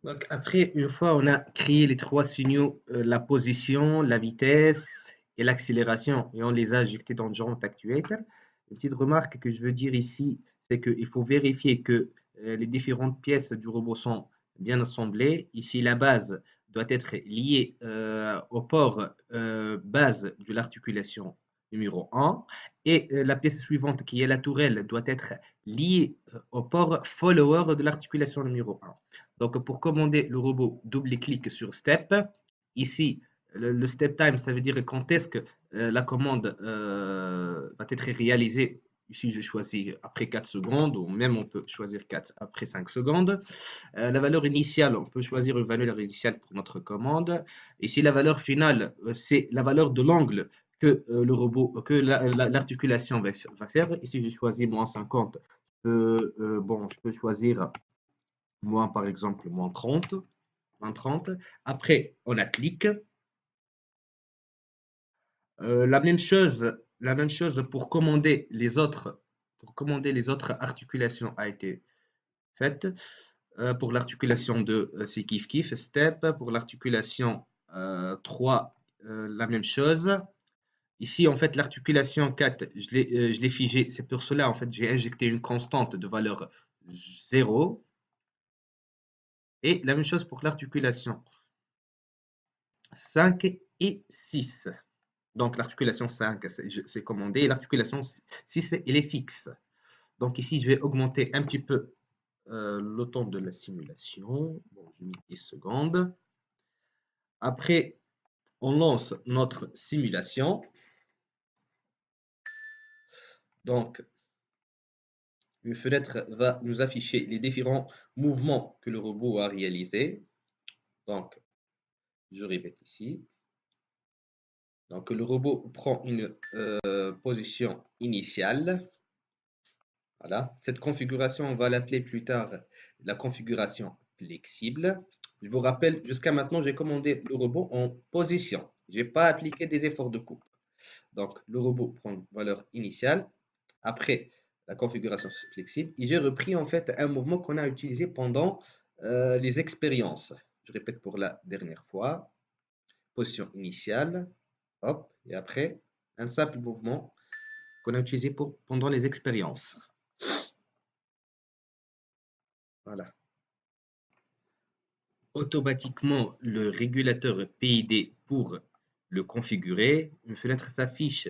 Donc après, une fois on a créé les trois signaux, la position, la vitesse et l'accélération, et on les a injectés dans le Jump Actuator. Une petite remarque que je veux dire ici, c'est qu'il faut vérifier que les différentes pièces du robot sont bien assemblées. Ici, la base doit être liée au port base de l'articulation numéro 1, et la pièce suivante, qui est la tourelle, doit être liée au port follower de l'articulation numéro 1. Donc, pour commander le robot, double-clic sur Step. Ici, le Step Time, ça veut dire quand est-ce que la commande va être réalisée. Ici, je choisis après 4 secondes, ou même on peut choisir 4 après 5 secondes. La valeur initiale, on peut choisir une valeur initiale pour notre commande. Ici, la valeur finale, c'est la valeur de l'angle que le robot, que l'articulation va faire. Ici, j'ai choisi moins 50. Bon, je peux choisir moins, par exemple, moins 30. Moins 30. Après, on a clic. La même chose pour commander les autres articulations a été faite. Pour l'articulation 2, c'est kiff kiff, step. Pour l'articulation 3, la même chose. Ici, en fait, l'articulation 4, je l'ai figée. C'est pour cela, en fait, j'ai injecté une constante de valeur 0. Et la même chose pour l'articulation 5 et 6. Donc, l'articulation 5, c'est commandé. Et l'articulation 6, elle est fixe. Donc, ici, je vais augmenter un petit peu le temps de la simulation. Bon, je mets 10 secondes. Après, on lance notre simulation. Donc, une fenêtre va nous afficher les différents mouvements que le robot a réalisés. Donc, je répète ici. Donc, le robot prend une position initiale. Voilà. Cette configuration, on va l'appeler plus tard la configuration flexible. Je vous rappelle, jusqu'à maintenant, j'ai commandé le robot en position. Je n'ai pas appliqué des efforts de coupe. Donc, le robot prend une valeur initiale. Après, la configuration flexible. Et j'ai repris en fait un mouvement qu'on a utilisé pendant les expériences. Je répète pour la dernière fois. Position initiale. Hop. Et après, un simple mouvement qu'on a utilisé pendant les expériences. Voilà. Automatiquement le régulateur PID pour le configurer. Une fenêtre s'affiche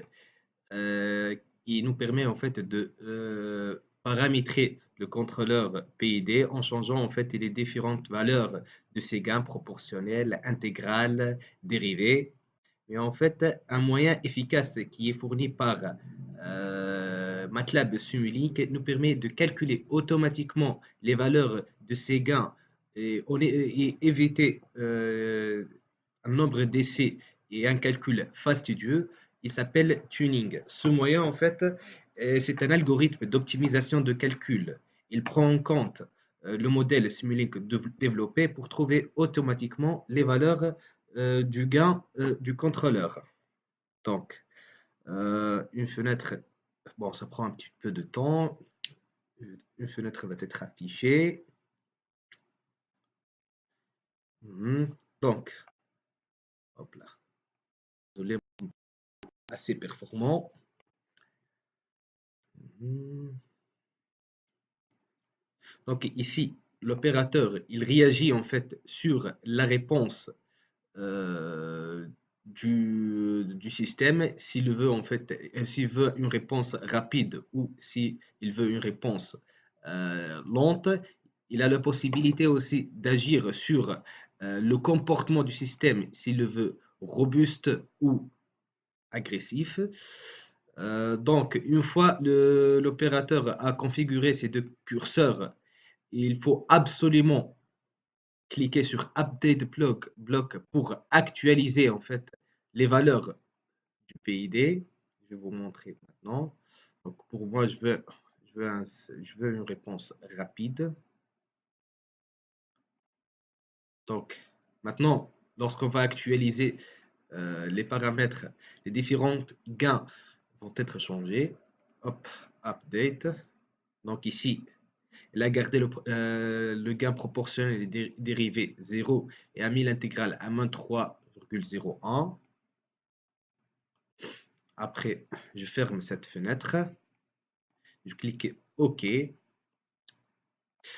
qui nous permet en fait de paramétrer le contrôleur PID en changeant en fait les différentes valeurs de ses gains proportionnels, intégrales, dérivés. Et en fait, un moyen efficace qui est fourni par MATLAB Simulink nous permet de calculer automatiquement les valeurs de ces gains et éviter un nombre d'essais et un calcul fastidieux. Il s'appelle tuning. Ce moyen, en fait, c'est un algorithme d'optimisation de calcul. Il prend en compte le modèle Simulink développé pour trouver automatiquement les valeurs du gain du contrôleur. Donc, une fenêtre, bon, ça prend un petit peu de temps. Une fenêtre va être affichée. Donc, hop là. Désolé, assez performant. Donc ici, l'opérateur, il réagit en fait sur la réponse du système, s'il veut en fait, s'il veut une réponse rapide ou s'il veut une réponse lente. Il a la possibilité aussi d'agir sur le comportement du système, s'il le veut robuste ou agressif. Donc, une fois l'opérateur a configuré ces deux curseurs, il faut absolument cliquer sur Update block pour actualiser en fait les valeurs du PID. Je vais vous montrer maintenant. Donc, pour moi, je veux une réponse rapide. Donc, maintenant, lorsqu'on va actualiser les paramètres, les différents gains vont être changés. Hop, update. Donc ici, Il a gardé le gain proportionnel et dérivé 0 et a mis l'intégrale à moins 3,01. Après, je ferme cette fenêtre. Je clique OK.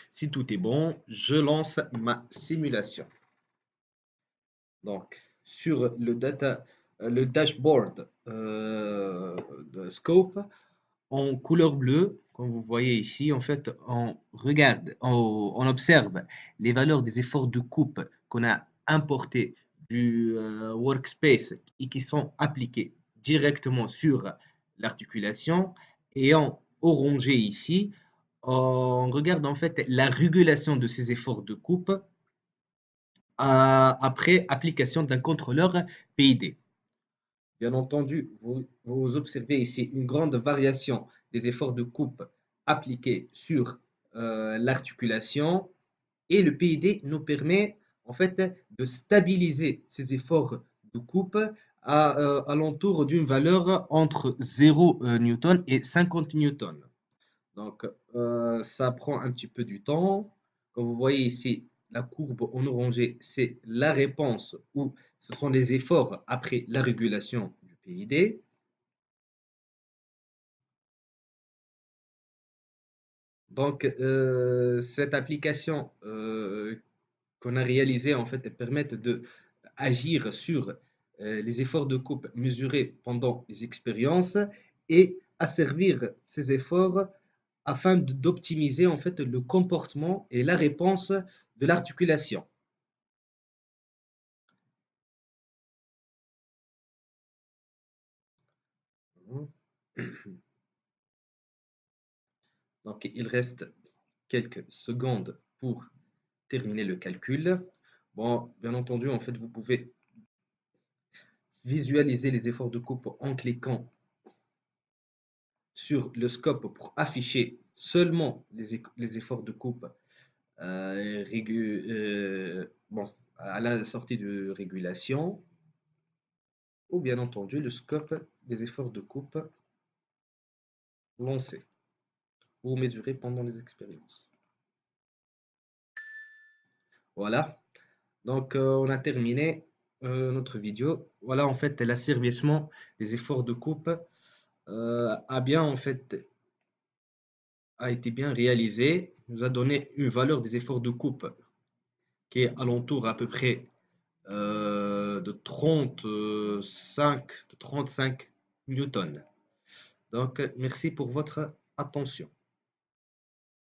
Si tout est bon, je lance ma simulation. Donc, sur le dashboard de Scope, en couleur bleue, comme vous voyez ici, en fait, on observe les valeurs des efforts de coupe qu'on a importés du workspace et qui sont appliqués directement sur l'articulation. Et en orangé ici, on regarde en fait la régulation de ces efforts de coupe après application d'un contrôleur PID. Bien entendu, vous observez ici une grande variation des efforts de coupe appliqués sur l'articulation et le PID nous permet en fait de stabiliser ces efforts de coupe à l'entour d'une valeur entre 0 newton et 50 newton. Donc, ça prend un petit peu du temps. Comme vous voyez ici, la courbe en orangé, c'est la réponse ou ce sont les efforts après la régulation du PID. Donc, cette application qu'on a réalisée, en fait, elle permet d'agir sur les efforts de coupe mesurés pendant les expériences et asservir ces efforts afin d'optimiser en fait le comportement et la réponse de l'articulation. Donc, il reste quelques secondes pour terminer le calcul. Bon, bien entendu, en fait, vous pouvez visualiser les efforts de coupe en cliquant sur le scope pour afficher seulement les efforts de coupe bon, à la sortie de régulation, ou bien entendu le scope des efforts de coupe lancés ou mesurés pendant les expériences. Voilà, donc on a terminé notre vidéo. Voilà en fait l'asservissement des efforts de coupe a été bien réalisé, nous a donné une valeur des efforts de coupe qui est alentour à peu près de 35 newtons. Donc, merci pour votre attention.